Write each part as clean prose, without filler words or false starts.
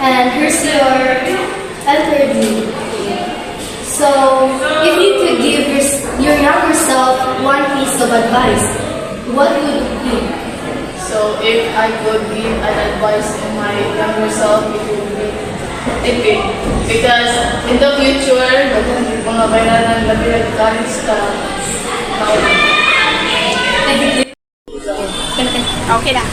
And here's your interview. So, if you could give your younger self one piece of advice, what would it be? So if I could give an advice to my younger self, it would be tipid. Because in the future, mga bayanan na pinag-college ka, Okay na.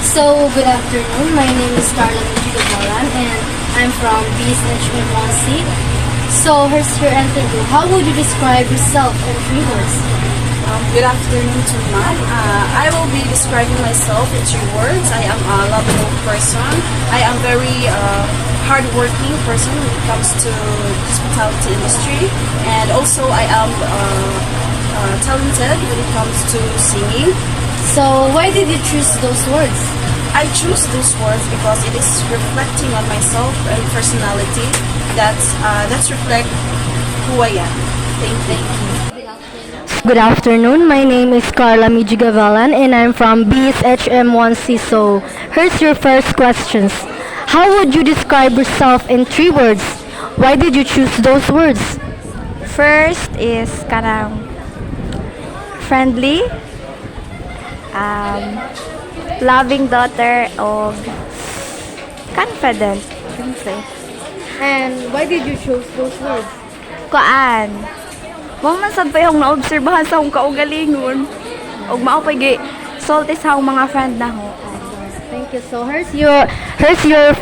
So, good afternoon. My name is Carla Michigabalan and I'm from BSH1C. So, here's your interview. How would you describe yourself in 3 words? Good afternoon to Matt. I will be describing myself in 3 words. I am a lovable person. I am very hardworking person when it comes to hospitality industry, and also I am talented when it comes to singing. So, why did you choose those words? I choose those words because it is reflecting on myself and personality. That's reflect who I am. Thank you. Good afternoon. My name is Carla Mijigavalan and I'm from BSHM1C. So, here's your first questions. How would you describe yourself in 3 words? Why did you choose those words? First is kanang friendly, loving daughter of confident. And why did you choose those words? Kuan. Wang man sad pa yung naobserbahan sa akong kaugalingon. Og mao pa gi sulti sa akong mga friend na ho. Thank you. So here's your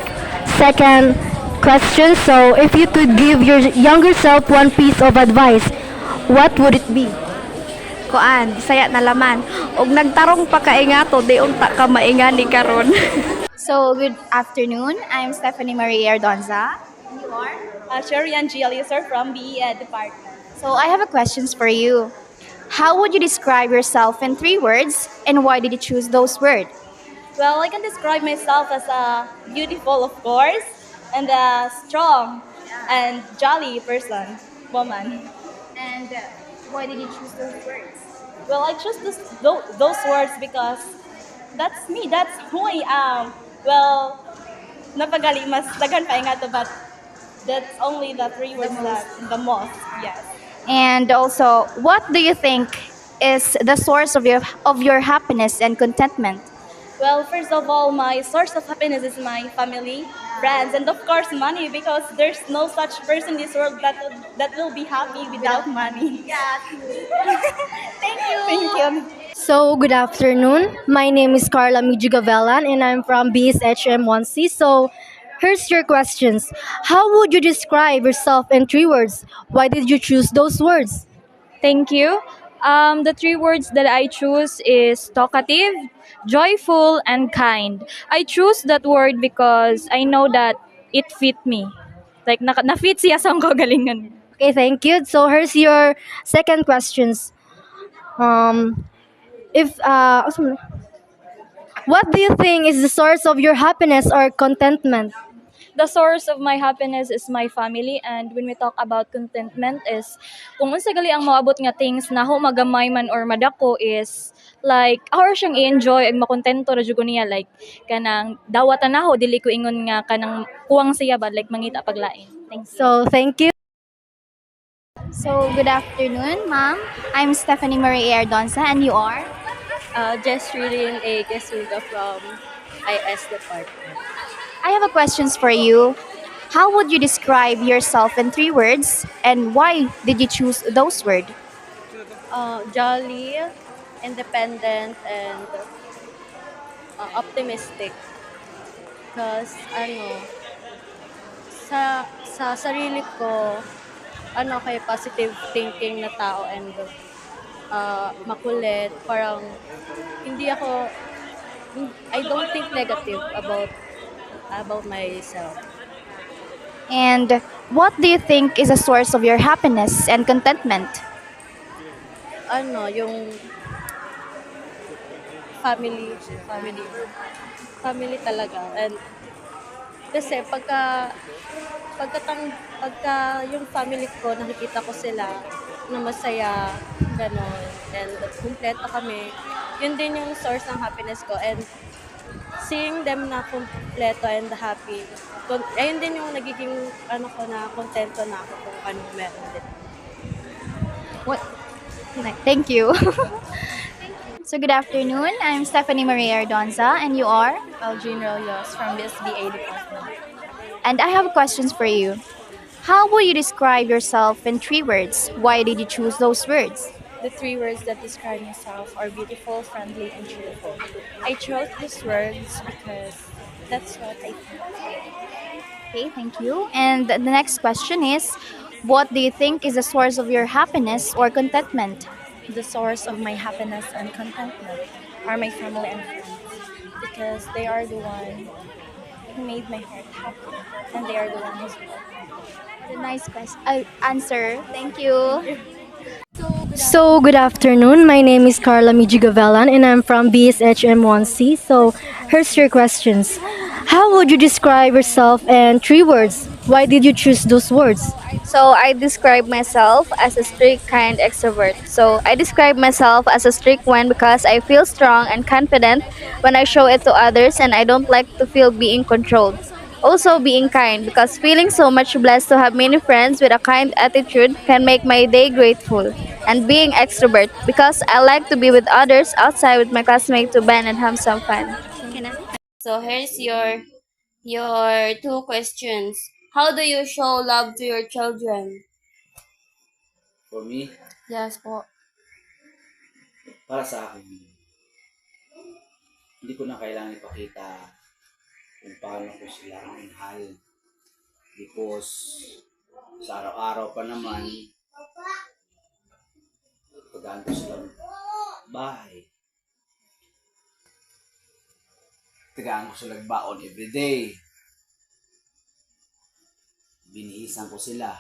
second question. So if you could give your younger self one piece of advice, what would it be? Kuan, saya na laman. Og nagtarong pa ka ingato di unta ka maingani karon. So, good afternoon. I'm Stephanie Maria Ardonza. And you are? Sherian G. Aliaser from the department. So, I have a questions for you. How would you describe yourself in 3 words, and why did you choose those words? Well, I can describe myself as a beautiful, of course, and a strong and jolly person, woman. And why did you choose those words? Well, I chose those words because that's me. That's who I am. Well, napagali mas daghan pa nga to, but that's only the 3 words that the most. Yes. And also, what do you think is the source of your happiness and contentment? Well, first of all, my source of happiness is my family, friends, and of course money, because there's no such person in this world that will be happy without money. Yeah. Thank you. Thank you. So, good afternoon. My name is Carla Mijigavelan and I'm from BSHM1C. So, here's your questions. How would you describe yourself in 3 words? Why did you choose those words? Thank you. The 3 words that I choose is talkative, joyful, and kind. I choose that word because I know that it fit me. Like, na-fit siya sa akong kagalingan. Okay, thank you. So, here's your second questions. What do you think is the source of your happiness or contentment? The source of my happiness is my family, and when we talk about contentment is kung unsa gali ang moabot nga things na ho magamay man or madako is like our siyang i-enjoy ag makontento ra jud ko niya, like kanang dawatan na ho dili ko ingon nga kanang kuwang siya ba like mangita paglain. Thanks. So, thank you. So, good afternoon, ma'am. I'm Stephanie Maria Ardonza, and you are? Jesrilyn A. Gesuga from IS department. I have a questions for you. How would you describe yourself in 3 words, and why did you choose those words? Jolly, independent, and optimistic. Because sa sarili ko kay positive thinking na tao, and makulit, parang I don't think negative about myself. And what do you think is a source of your happiness and contentment? Yung family talaga. And kasi pagka yung family ko, nakikita ko sila na masaya, gano'n, and kumpleto kami, yun din yung source ng happiness ko. And seeing them na kumpleto and happy. Ayun din yung nagiging ano ko na kontento na ako kung ano meron din. What? Thank you. So good afternoon. I'm Stephanie Maria Ardonza, and you are? Algene Royos from BSBA department. And I have questions for you. How will you describe yourself in 3 words? Why did you choose those words? The 3 words that describe myself are beautiful, friendly, and cheerful. I chose these words because that's what I think. Okay, thank you. And the next question is, what do you think is the source of your happiness or contentment? The source of my happiness and contentment are my family and friends because they are the one who made my heart happy and they are the one who's What a nice answer. Thank you. So, good afternoon. My name is Carla Mijigavelan and I'm from BSHM1C. So, here's your questions. How would you describe yourself in 3 words? Why did you choose those words? So I describe myself as a strict, kind extrovert. So I describe myself as a strict one because I feel strong and confident when I show it to others and I don't like to feel being controlled. Also being kind because feeling so much blessed to have many friends with a kind attitude can make my day grateful. And being extrovert because I like to be with others outside with my classmates to band and have some fun. So here's your 2 questions. How do you show love to your children? For me, Yes po. para sa akin, hindi ko na kailangan ipakita kung paano ko sila mahal. Because sa araw-araw pa naman, pagdaan ko sila bahay. Tagaan ko sila baon everyday. Binihisan ko sila.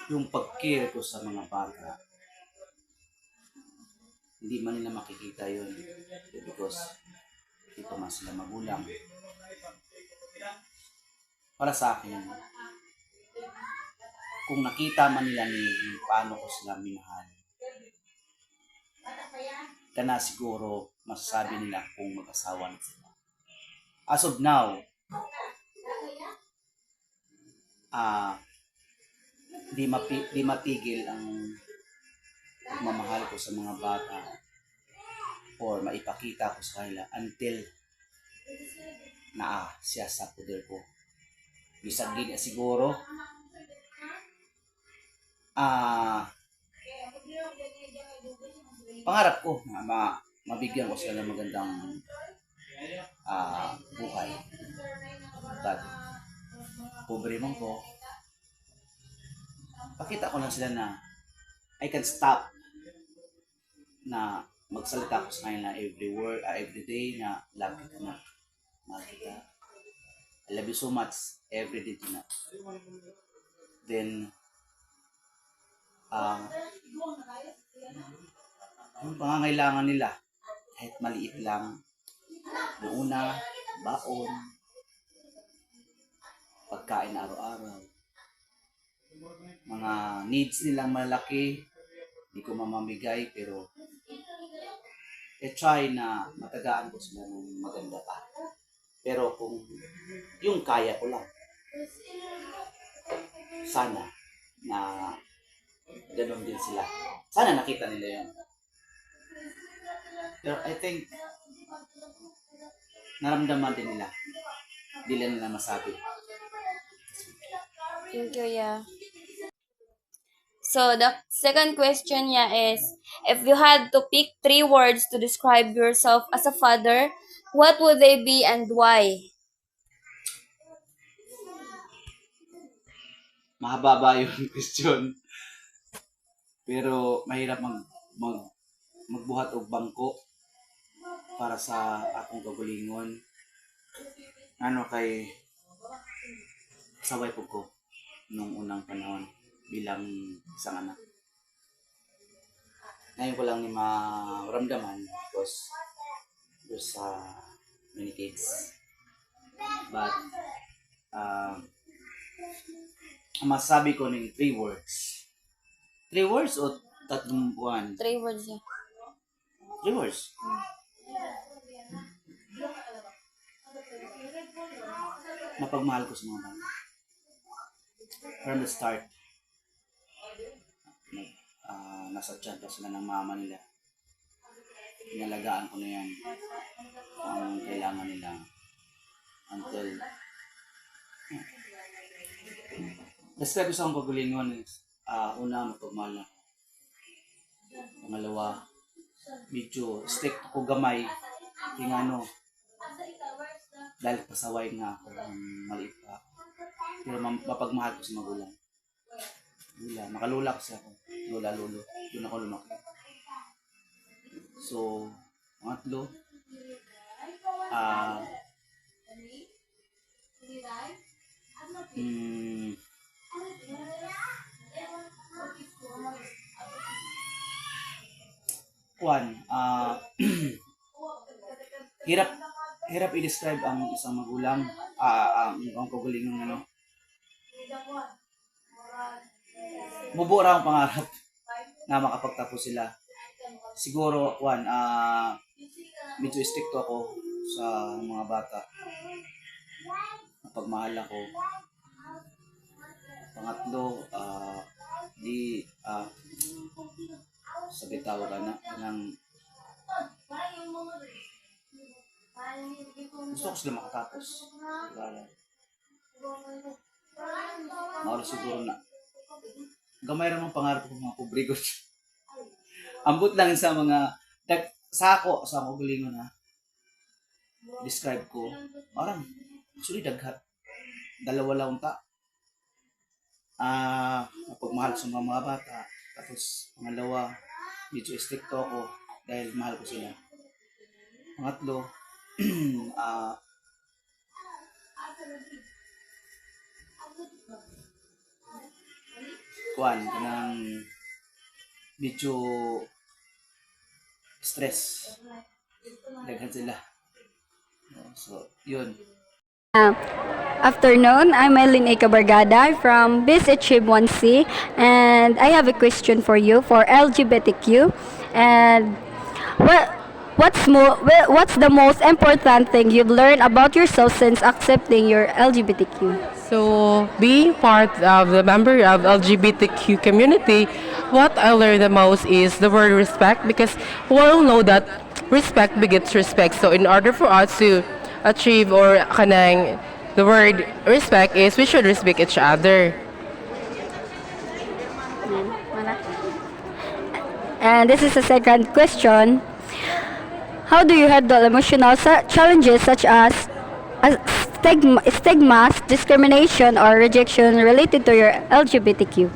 Yung pag-care ko sa mga bata, hindi man nila makikita yun because hindi pa man sila magulang. Para sa akin, kung nakita man nila ni paano ko sila minahal, kana siguro masasabi nila kung mag-asawa na sila. As of now, di matigil ang pagmamahal ko sa mga bata or maipakita ko sa kanila until siya sa poder ko. Bisag din siguro pangarap ko na mabigyan ko sila ng magandang buhay. But pobre man ko, pakita ko lang sila na I can stop na magsalita ko sa kanila every day na love kita na, mahal kita, I love you so much every day na. Then yung pangangailangan nila kahit maliit lang, yung una, baon, pagkain araw-araw, mga needs nilang malaki, hindi ko mamamigay pero try na matagaan ko sila ng maganda pa. Pero kung yung kaya ko lang, sana na ganun din sila. Sana nakita nila yun. Pero I think naramdaman din nila. Hindi lang nila masabi. Thank you, yeah. So the second question is, if you had to pick 3 words to describe yourself as a father, what would they be and why? Mahaba yung question. Pero mahirap magbuhat og bangko para sa akong kagalingon. Kay saway po ko nung unang panahon bilang isang anak. Ngayon ko lang ni maramdaman because there's many kids. But ang masasabi ko ng 3 words. 3 words o tatlong buwan. 3 words niya. 3 words. Napagmahal ko sa mga bata. From the start, nasa tiyan pa sila ng mama nila. Inalagaan ko na yan kung anong kailangan nila until respect ko sa akong pagalingon is una, mapagmahal na. Pangalawa, medyo stick ko gamay yung ano, dahil pasaway nga ako maliit pa. Pero mapagmahal ko sa magulang. Makalula kasi ako. Lola, lolo. Doon ako lumaki. So, pangatlo, hirap i-describe ang isang magulang, ang kagaling ng ano. Bubuo ra ang pangarap na makapagtapos sila. Siguro, medyo stricto ako sa mga bata. Napagmahal ako. Pangatlo, sabi tawag ng gusto ko sila makatapos. Mauro siguro na gamay ramang pangarap ko mga kubrigot. Ambot lang sa mga sako sa mga galingon na describe ko. Parang actually daghat. 2 lang ta. Napagmahal sa mga bata. Tapos pangalawa, medyo stricto ako dahil mahal ko sila. Pangatlo, kanang medyo stress. Daghan sila. So, yun. Afternoon, I'm Eileen A. Cabargada from BSHM 1C, and I have a question for you for LGBTQ. And what's the most important thing you've learned about yourself since accepting your LGBTQ? So, being part of the member of LGBTQ community, what I learned the most is the word respect, because we all know that respect begets respect. So, in order for us to achieve or kanang the word respect is we should respect each other. And this is the second question. How do you handle emotional challenges such as stigmas, discrimination, or rejection related to your LGBTQ?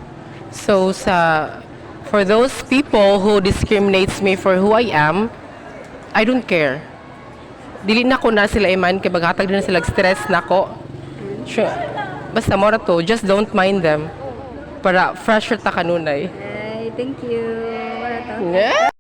So, for those people who discriminates me for who I am, I don't care. Dili na ko na sila iman kay baghatag din sila stress nako. Sure. Basta mora to, just don't mind them. Para fresher ta kanunay. Thank you. Yeah.